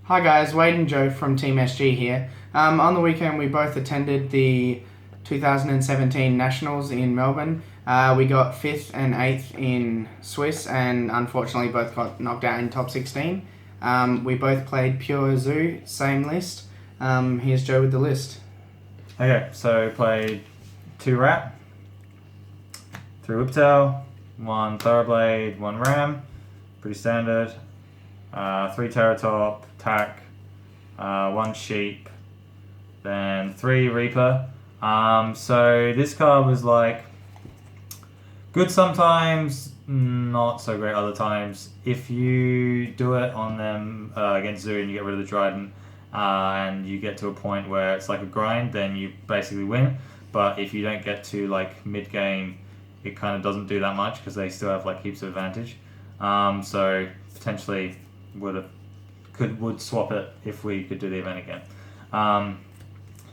Hi guys, Wade and Joe from Team SG here. On the weekend we both attended the 2017 Nationals in Melbourne. We got 5th and 8th in Swiss and unfortunately both got knocked out in top 16. We both played Pure Zoo, same list. Here's Joe with the list. Okay, so played 2 Rat, 3 Whiptail, 1 Thoroughblade, 1 Ram, pretty standard. 3 Terratop, Tack, 1 Sheep, then 3 Reaper. So this card was like good sometimes, not so great other times. If you do it on them against Zoo and you get rid of the Trident, and you get to a point where it's like a grind, then you basically win. But if you don't get to like mid game, it kind of doesn't do that much because they still have like heaps of advantage. So potentially would swap it if we could do the event again.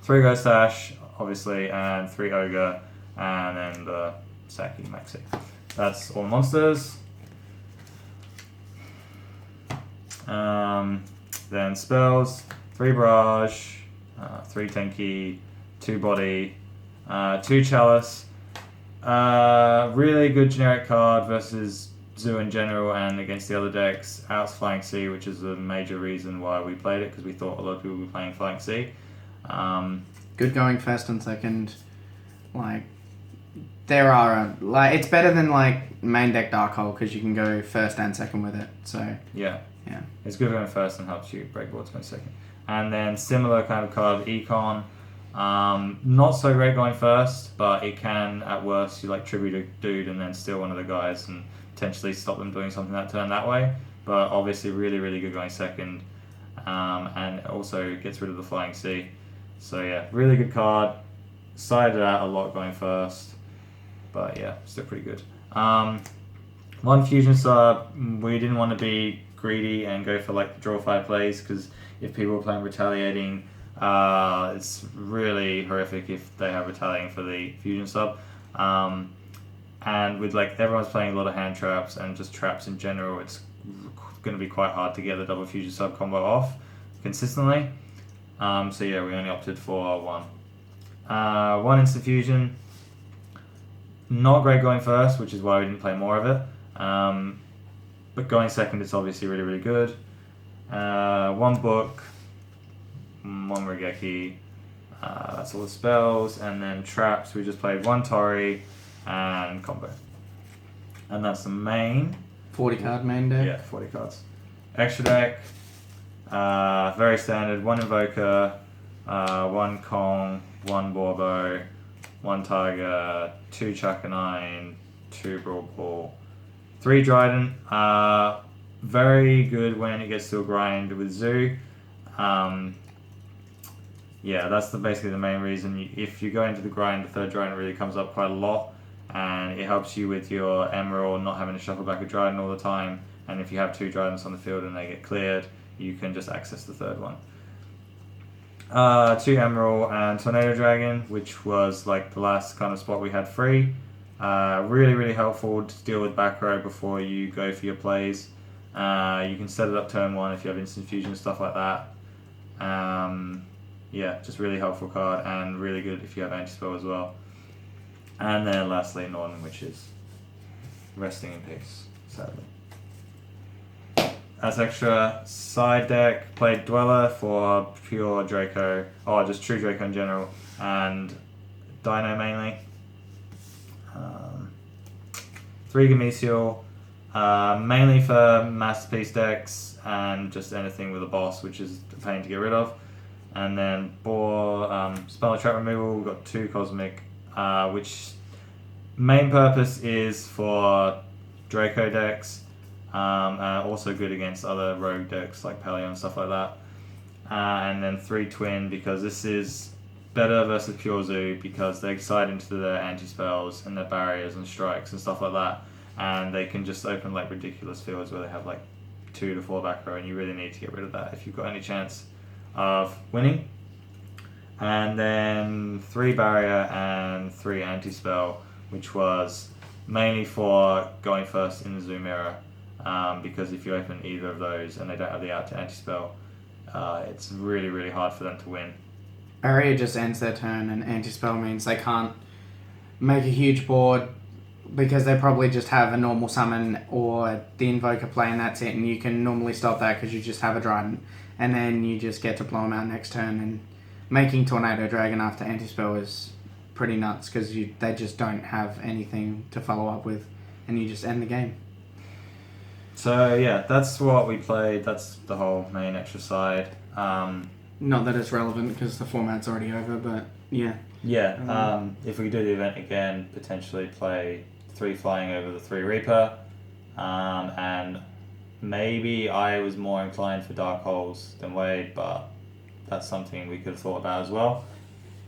3 Ghost Dash, obviously, and 3 Ogre, and then the Saki Maxi. That's all monsters. Then spells, 3 Barrage, 3 Tenki, 2 Body, 2 Chalice. Really good generic card versus Zoo in general and against the other decks. Outs Flying Sea, which is a major reason why we played it, because we thought a lot of people would be playing Flying Sea. Good going first and second. Like, there are it's better than like main deck Dark Hole because you can go first and second with it. So yeah, yeah, it's good going first and helps you break boards going second. And then similar kind of card, Econ. Not so great going first, but it can at worst you like tribute a dude and then steal one of the guys and potentially stop them doing something that turn that way. But obviously really, really good going second, and also gets rid of the Flying Sea. So yeah, really good card. Sided out a lot going first, but yeah, still pretty good. 1 Fusion sub. We didn't want to be greedy and go for like draw 5 plays, because if people are playing Retaliating, it's really horrific if they have Retaliating for the Fusion sub. And with like everyone's playing a lot of hand traps and just traps in general, it's going to be quite hard to get the double Fusion sub combo off consistently. So yeah, we only opted for 1. 1 Instant Fusion. Not great going first, which is why we didn't play more of it. But going second, it's obviously really, really good. 1 Book, 1 Regeki. That's all the spells. And then traps, we just played 1 Tori and combo. And that's the main. 40 card main deck. Yeah, 40 cards. Extra deck, very standard. 1 Invoker, 1 Kong, 1 Borbo, 1 Tiger, 2 Chakanine, 2 Brawl Ball, 3 Dryden. Very good when it gets to a grind with Zoo. Yeah, that's basically the main reason. If you go into the grind, the 3rd Dryden really comes up quite a lot, and it helps you with your Emerald, not having to shuffle back a Dryden all the time. And if you have 2 Drydens on the field and they get cleared, you can just access the 3rd one. 2 Emerald and Tornado Dragon, which was like the last kind of spot we had free. Really, really helpful to deal with back row before you go for your plays. You can set it up turn 1 if you have instant fusion and stuff like that. Yeah, just really helpful card, and really good if you have anti-spell as well. And then lastly, Northern Witches. Resting in peace, sadly. As extra side deck, played Dweller for pure Draco, or just true Draco in general, and Dino mainly. 3 Gamecial, mainly for Masterpiece decks and just anything with a boss, which is a pain to get rid of. And then Boar, Spell Trap Removal, we've got 2 Cosmic, which main purpose is for Draco decks. Also good against other rogue decks like Paleo and stuff like that. And then 3 Twin, because this is better versus Pure Zoo, because they side into their anti-spells and their barriers and strikes and stuff like that. And they can just open like ridiculous fields where they have like 2 to 4 back row, and you really need to get rid of that if you've got any chance of winning. And then 3 Barrier and 3 Anti-Spell, which was mainly for going first in the Zoo Mirror. Because if you open either of those and they don't have the out to anti-spell, it's really, really hard for them to win. Barrier just ends their turn, and anti-spell means they can't make a huge board because they probably just have a normal summon or the Invoker play and that's it, and you can normally stop that because you just have a Trident, and then you just get to blow them out next turn, and making Tornado Dragon after anti-spell is pretty nuts because they just don't have anything to follow up with, and you just end the game. So yeah, that's what we played. That's the whole main extra side. Not that it's relevant because the format's already over, but yeah. Yeah, if we do the event again, potentially play 3 flying over the 3 Reaper, and maybe I was more inclined for Dark Holes than Wade, but that's something we could have thought about as well.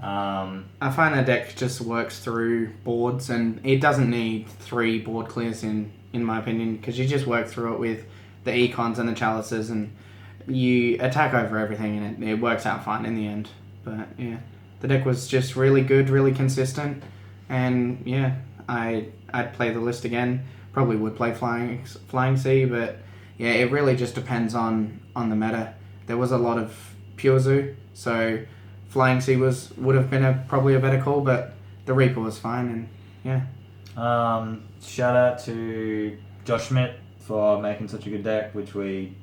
I find the deck just works through boards, and it doesn't need 3 board clears in my opinion, because you just work through it with the Econs and the Chalices, and you attack over everything, and it works out fine in the end. But yeah, the deck was just really good, really consistent, and yeah, I'd play the list again. Probably would play Flying Sea, but yeah, it really just depends on the meta. There was a lot of Pure Zoo, so Flying Sea would have been probably a better call, but the Reaper was fine, and yeah. Shout out to Josh Schmidt for making such a good deck, which we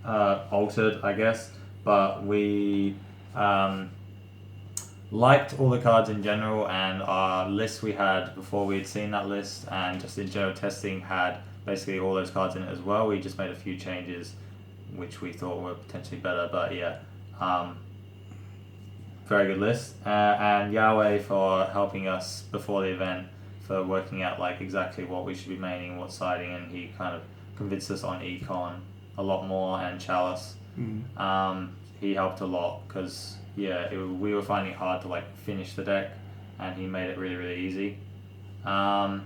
altered, I guess, but we liked all the cards in general, and our list we had before we had seen that list, and just in general testing had basically all those cards in it as well. We just made a few changes which we thought were potentially better, but yeah, very good list. And Yahweh for helping us before the event, for working out like exactly what we should be maining, what siding, and he kind of convinced us on Econ a lot more, and Chalice. He helped a lot because we were finding it hard to like finish the deck, and he made it really, really easy. Other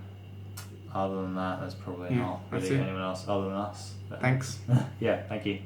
than that, there's probably not really anyone else other than us. But Thanks. Yeah, thank you.